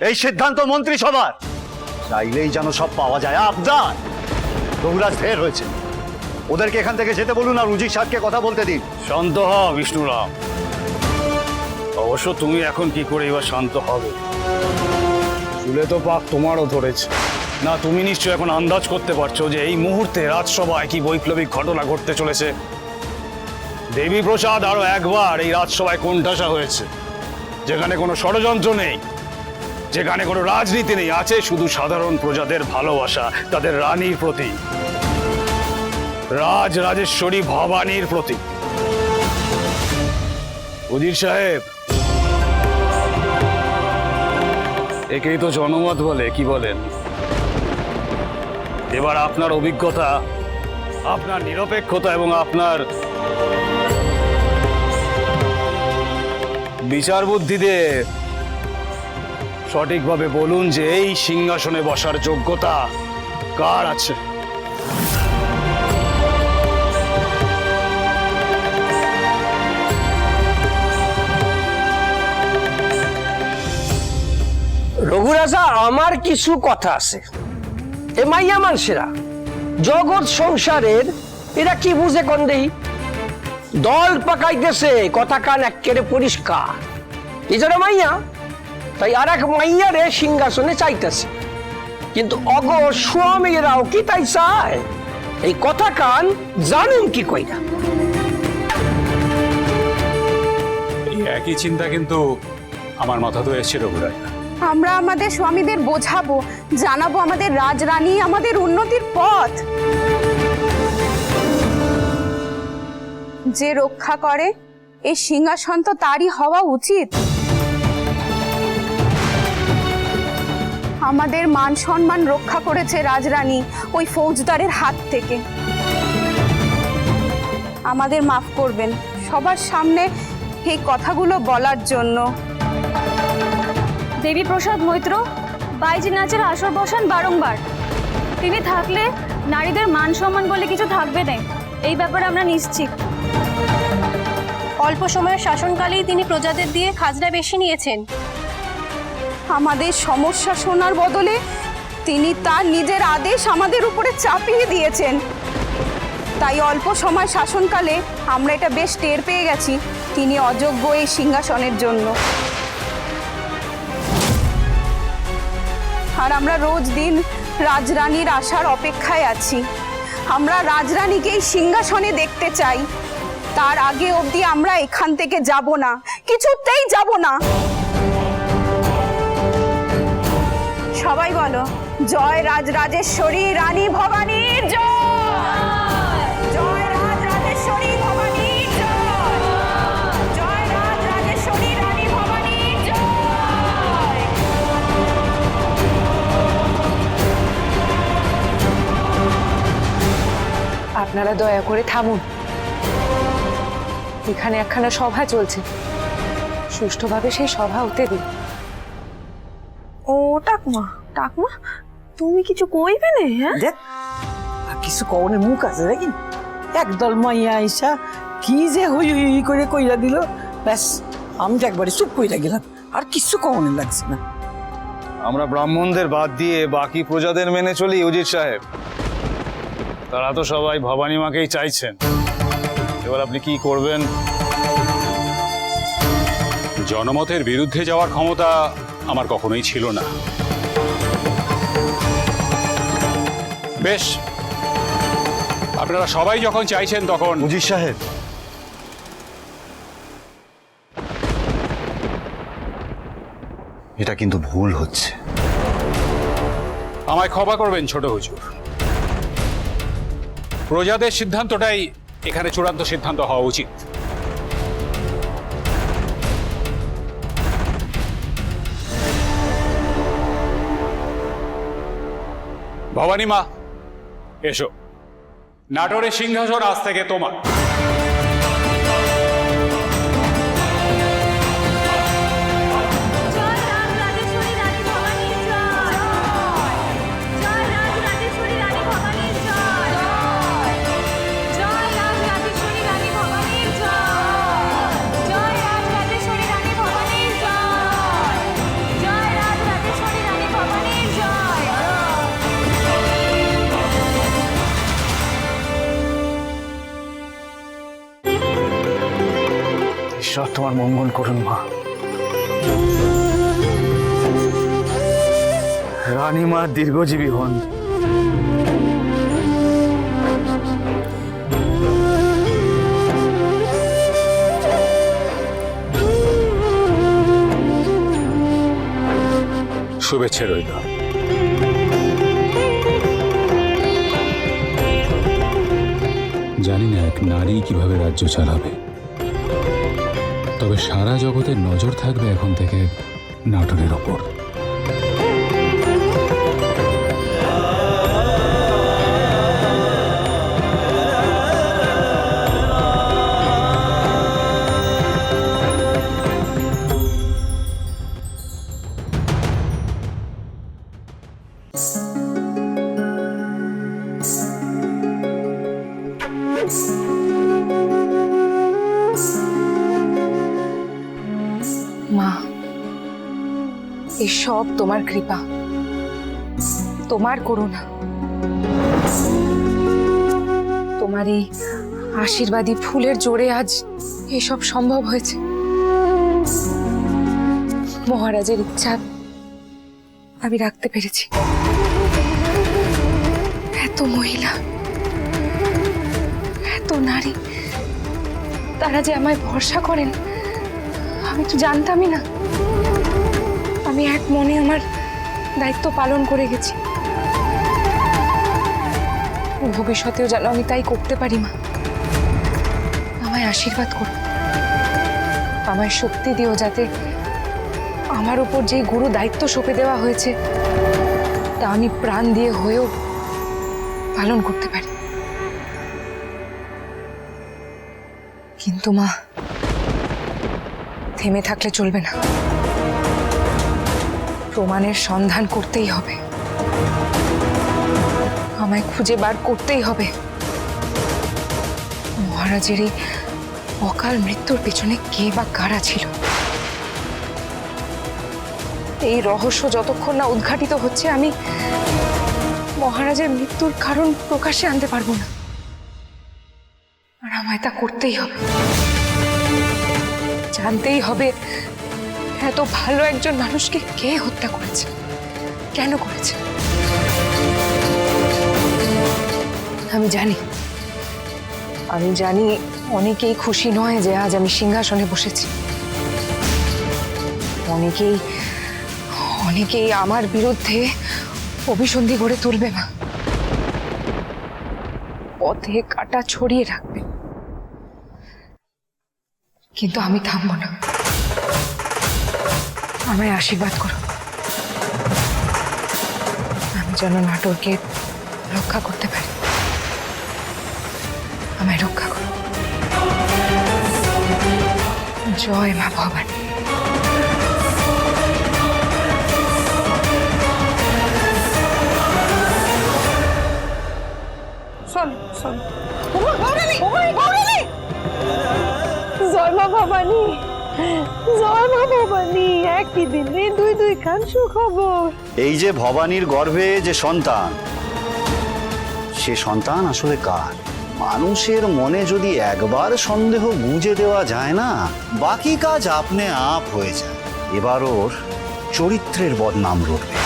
এই সিদ্ধান্ত মন্ত্রিসভার, চাইলেই যেন সব পাওয়া যায়। আবদার রঘুরাজ ঢের হয়েছে, ওদেরকে এখান থেকে যেতে বলুন আর উজির সাহেবকে কথা বলতে দিন। শান্ত হ বিষ্ণুরাম। অবশ্য তুমি এখন কি করে এবার শান্ত হবে? চুলে তো পাক তোমারও ধরেছে না। তুমি নিশ্চয় এখন আন্দাজ করতে পারছো যে এই মুহূর্তে রাজসভায় কি বৈপ্লবিক ঘটনা ঘটতে চলেছে। দেবী প্রসাদ আরো একবার এই রাজসভায় কোণঠাসা হয়েছে, যেখানে কোনো ষড়যন্ত্র নেই, যেখানে কোনো রাজনীতি নেই, আছে শুধু সাধারণ প্রজাদের ভালোবাসা তাদের রানীর প্রতি, রাজরাজেশ্বরী ভবানীর প্রতি। উজির সাহেব, একেই তো জনমত বলে, কি বলেন? এবার আপনার অভিজ্ঞতা, আপনার নিরপেক্ষতা এবং আপনার বিচার বুদ্ধিতে সঠিকভাবে বলুন যে এই সিংহাসনে বসার যোগ্যতা কার আছে। রঘুরাজা, আমার কিছু কথা আছে। এ মাইয়া মানুষেরা জগৎ সংসারের এরা কি বুঝে কোন দেই? দল পাকাইতেছে, কথা কান একেবারে পরিষ্কার। এজন্য মাইয়া, তাই আর এক মাইয়ারে সিংহাসনে চাইতেছে, কিন্তু অগ স্বামীরাও কি তাই চায়? এই কথা কান জানেন কি কইরা? এই একই চিন্তা কিন্তু আমার মাথাতেও এসেছে রঘুরাজ। আমরা আমাদের স্বামীদের বোঝাবো, জানাবো আমাদের রাজরানী আমাদের উন্নতির পথ। যে রক্ষা করে এই সিংহাসন তো তারই হওয়া উচিত। আমাদের মান সম্মান রক্ষা করেছে রাজরানী ওই ফৌজদারের হাত থেকে। আমাদের মাফ করবেন সবার সামনে এই কথাগুলো বলার জন্য। দেবী প্রসাদ মৈত্র বাইজি নাচের আসর বসান বারংবার। তিনি থাকলে নারীদের মান সম্মান বলে কিছু থাকবে না, এই ব্যাপারে আমরা নিশ্চিত। অল্প সময়ের শাসনকালেই তিনি প্রজাদের দিয়ে খাজনা বেশি নিয়েছেন। আমাদের সমস্যা শোনার বদলে তিনি তার নিজের আদেশ আমাদের উপরে চাপিয়ে দিয়েছেন। তাই অল্প সময় শাসনকালে আমরা এটা বেশ টের পেয়ে গেছি তিনি অযোগ্য এই সিংহাসনের জন্য। আর আমরা রোজ দিন রাজরানীর আসার অপেক্ষায় আছি। আমরা রাজরানীকে এই সিংহাসনে দেখতে চাই। তার আগে অবধি আমরা এখান থেকে যাব না, কিছুতেই যাব না। সবাই বলো, জয় রাজরাজেশ্বরী রানী ভবানীর জয়। জয় রাজরাজেশ্বরী ভবানীর জয়। জয় রাজরাজেশ্বরী রানী ভবানীর জয়। আপনারা দয়া করে থামুন। এখানে একখানা সভা চলছে, সুষ্ঠুভাবে সেই সভা হতে দিন। ও টাকমা, টাকমা তুমি কিছু কইবে না? হ্যাঁ দেখ, কিছু কওনের মুখ আছে নাকি? একদল মাইয়া আইসা কি যে হই হই করে কইরা দিল, ব্যাস আমি তো একবারে চুপ কইরা গেলাম, আর কিছু কওনের লাগছে না। আমরা ব্রাহ্মণদের বাদ দিয়ে বাকি প্রজাদের মেনে চলি উজির সাহেব। তারা তো সবাই ভবানী মাকেই চাইছেন। এবার আপনি কি করবেন? জনমতের বিরুদ্ধে যাওয়ার ক্ষমতা আমার কখনোই ছিল না। বেশ, আপনারা সবাই যখন চাইছেন তখন উজির সাহেব, এটা কিন্তু ভুল হচ্ছে। আমায় ক্ষমা করবেন ছোট হুজুর। প্রজাদের সিদ্ধান্তটাই এখানে চূড়ান্ত সিদ্ধান্ত হওয়া উচিত। ভবানী মা, এসো। নাটোরের সিংহাসন আজ থেকে তোমার। ঈশ্বর তোমার মঙ্গল করুন মা। রানীমা দীর্ঘজীবী হন। শুভেচ্ছা রইল। জানি না এক নারী কিভাবে রাজ্য চালাবে, তবে সারা জগতের নজর থাকবে এখন থেকে নাটোরের ওপর। মা, এই সব তোমার কৃপা, তোমার করুণা। তোমার এই আশীর্বাদী ফুলের জোরে আজ এসব সম্ভব হয়েছে। মহারাজের ইচ্ছা আমি রাখতে পেরেছি। এত মহিলা, এত নারী, তারা যে আমায় ভরসা করেন আমি তো জানতামই না। আমি এক মনে আমার দায়িত্ব পালন করে গেছি। ভবিষ্যতেও যেন আমি তাই করতে পারি। মা, আমায় আশীর্বাদ করো, আমায় শক্তি দিও, যাতে আমার উপর যে গুরু দায়িত্ব সঁপে দেওয়া হয়েছে তা আমি প্রাণ দিয়ে হয়েও পালন করতে পারি। কিন্তু মা, থেমে থাকলে চলবে না। প্রমাণের সন্ধান করতেই হবে, আমায় খুঁজে বার করতেই হবে। মহারাজের এই অকাল মৃত্যুর পেছনে কে বা কারা ছিল, এই রহস্য যতক্ষণ না উদ্ঘাটিত হচ্ছে আমি মহারাজের মৃত্যুর কারণ প্রকাশ্যে আনতে পারবো না। আর আমায় তা করতেই হবে। জানতেই হবে এত ভালো একজন মানুষকে কে হত্যা করেছে, কেন করেছে। আমি জানি অনেকেই খুশি নয় যে আজ আমি সিংহাসনে বসেছি। অনেকেই আমার বিরুদ্ধে অভিসন্ধি গড়ে তুলবে। না, পথে কাটা ছড়িয়ে রাখবে, কিন্তু আমি থামবো না। আমায় আশীর্বাদ করো, আমি যেন নাটোরকে রক্ষা করতে পারি। আমায় রক্ষা করো। জয় মা ভবানী। জয় মা ভবানী, জয় মা ভবানী। একই দিনে দুই খান সুখবর। এই যে ভবানীর গর্ভে যে সন্তান, সে সন্তান আসলে কার? মানুষের মনে যদি একবার সন্দেহ গুঁজে দেওয়া যায় না, বাকি কাজ আপনি আপ হয়ে যায়। এবার ওর চরিত্রের বদনাম রটবে।